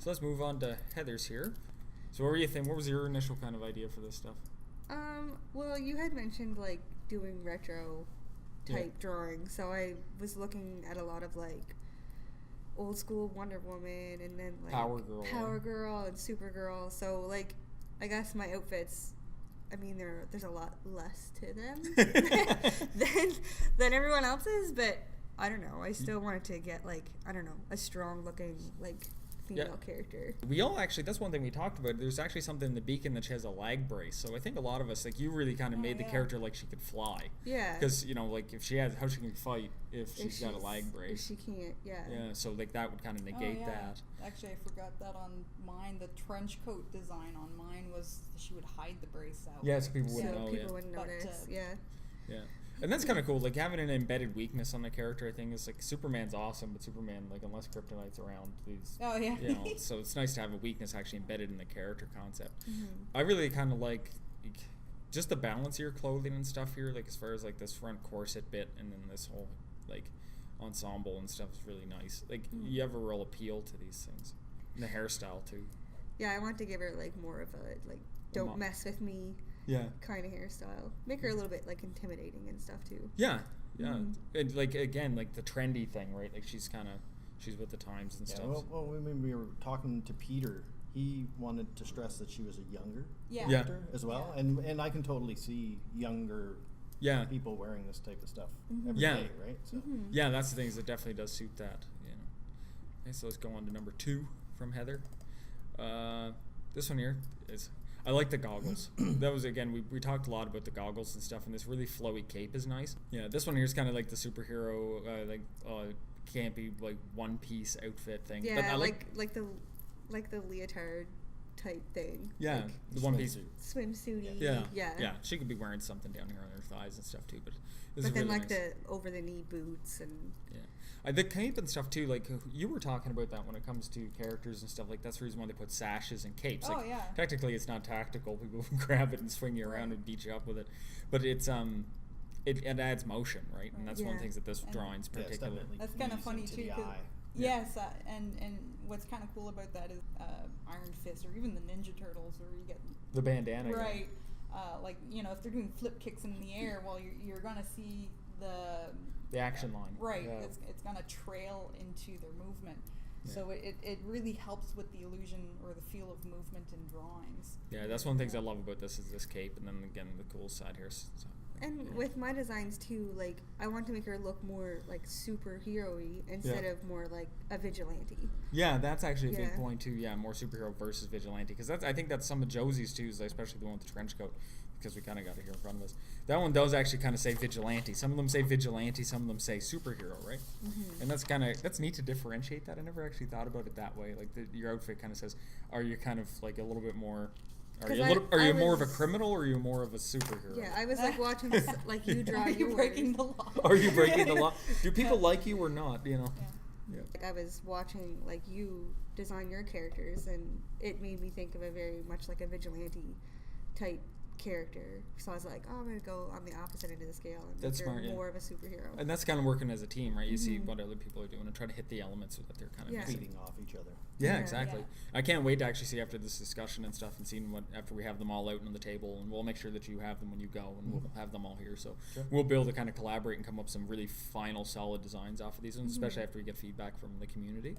So let's move on to Heather's here. So what were you thinking? What was your initial kind of idea for this stuff? Well, you had mentioned like doing retro type drawing, so I was looking at a lot of like old school Wonder Woman and then like Power Girl and Supergirl. So like I guess my outfits, I mean there's a lot less to them than everyone else's, but I don't know. I still wanted to get like, I don't know, a strong looking like female character. We all actually, that's one thing we talked about. There's actually something in the Beacon that she has a lag brace. So I think a lot of us, like you really kind of made the character like she could fly. Yeah. Because, you know, like if she has, how she can fight if she's got a lag brace. If she can't, yeah. Yeah, so like that would kind of negate that. Actually, I forgot that on mine. The trench coat design on mine was she would hide the brace out. Yeah, so people wouldn't know. People wouldn't notice, yeah. And that's kind of cool. Like having an embedded weakness on the character, I think, is like Superman's awesome, but Superman, like unless Kryptonite's around, these. Oh yeah. You know, so it's nice to have a weakness actually embedded in the character concept. I really kind of like just the balance of your clothing and stuff here, like as far as like this front corset bit and then this whole like ensemble and stuff is really nice. Like you have a real appeal to these things. And the hairstyle too. Yeah, I want to give her like more of a like don't mess with me. Kind of hairstyle. Make her a little bit like intimidating and stuff too. Yeah. And like again, like the trendy thing, right? Like she's with the times and stuff. Well, when we were talking to Peter, he wanted to stress that she was a younger character as well, and I can totally see younger people wearing this type of stuff every day, right? So. Yeah, that's the thing. Is it definitely does suit that. You know. Okay, so let's go on to number 2 from Heather. This one here is. I like the goggles. That was, again, we talked a lot about the goggles and stuff, and this really flowy cape is nice. Yeah, this one here is kind of like the superhero, campy, like one-piece outfit thing. Yeah, but I like the leotard type thing. Yeah, like the one-piece swimsuity. Yeah, she could be wearing something down here on her thighs and stuff too, but this is really then nice. The over-the-knee boots and... Yeah. The cape and stuff too, like you were talking about that when it comes to characters and stuff, like that's the reason why they put sashes and capes. Like, technically it's not tactical, people grab it and swing you around and beat you up with it, but it's it adds motion, right? And that's one of the things that this drawing's particularly. That's kind of funny too. Yes, and what's kind of cool about that is Iron Fist or even the Ninja Turtles, where you get the bandana, right? Like, you know, if they're doing flip kicks in the air, well, you're gonna see the action line. Right. Yeah. It's going to trail into their movement. Yeah. So it really helps with the illusion or the feel of movement in drawings. Yeah, that's one of the things I love about this is this cape, and then again the cool side here. So, and with my designs too, like I want to make her look more like superhero-y instead of more like a vigilante. Yeah, that's actually a big point too. Yeah, more superhero versus vigilante, because I think that's some of Josie's too, especially the one with the trench coat. Because we kind of got it here in front of us. That one does actually kind of say vigilante. Some of them say vigilante, some of them say superhero, right? And that's neat to differentiate that. I never actually thought about it that way. Like your outfit kind of says, are you kind of like a little bit more? Are you more of a criminal or are you more of a superhero? Yeah, I was like watching like you draw. Are you breaking the law? Are you breaking the law? Do people like you or not? You know. Yeah. Like I was watching like you design your characters, and it made me think of a very much like a vigilante type character, so I was like, oh, I'm gonna go on the opposite end of the scale and that's smart, more of a superhero. And that's kind of working as a team, right? You see what other people are doing and try to hit the elements so that they're kind of feeding off each other. Yeah, exactly. I can't wait to actually see after this discussion and stuff and seeing what after we have them all out on the table, and we'll make sure that you have them when you go, and we'll have them all here. So we'll be able to kind of collaborate and come up with some really final solid designs off of these, and especially after we get feedback from the community.